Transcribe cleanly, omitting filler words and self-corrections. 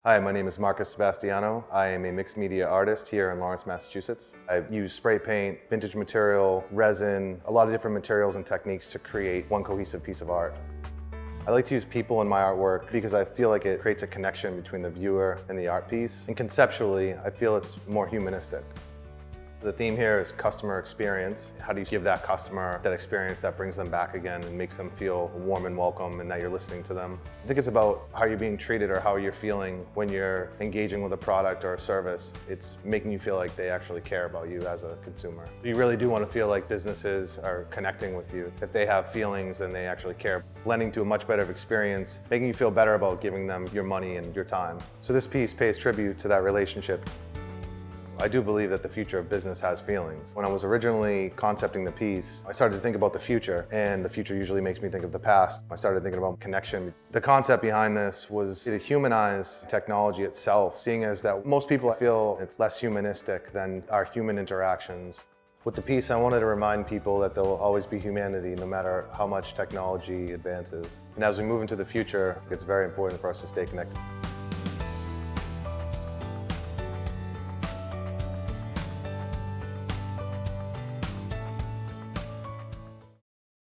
Hi, my name is Marcus Sebastiano. I am a mixed media artist here in Lawrence, Massachusetts. I use spray paint, vintage material, resin, a lot of different materials and techniques to create one cohesive piece of art. I like to use people in my artwork because I feel like it creates a connection between the viewer and the art piece. And conceptually, I feel it's more humanistic. The theme here is customer experience. How do you give that customer that experience that brings them back again and makes them feel warm and welcome and that you're listening to them? I think it's about how you're being treated or how you're feeling when you're engaging with a product or a service. It's making you feel like they actually care about you as a consumer. You really do want to feel like businesses are connecting with you. If they have feelings, then they actually care. Lending to a much better experience, making you feel better about giving them your money and your time. So this piece pays tribute to that relationship. I do believe that the future of business has feelings. When I was originally concepting the piece, I started to think about the future, and the future usually makes me think of the past. I started thinking about connection. The concept behind this was to humanize technology itself, seeing as that most people feel it's less humanistic than our human interactions. With the piece, I wanted to remind people that there will always be humanity no matter how much technology advances. And as we move into the future, it's very important for us to stay connected.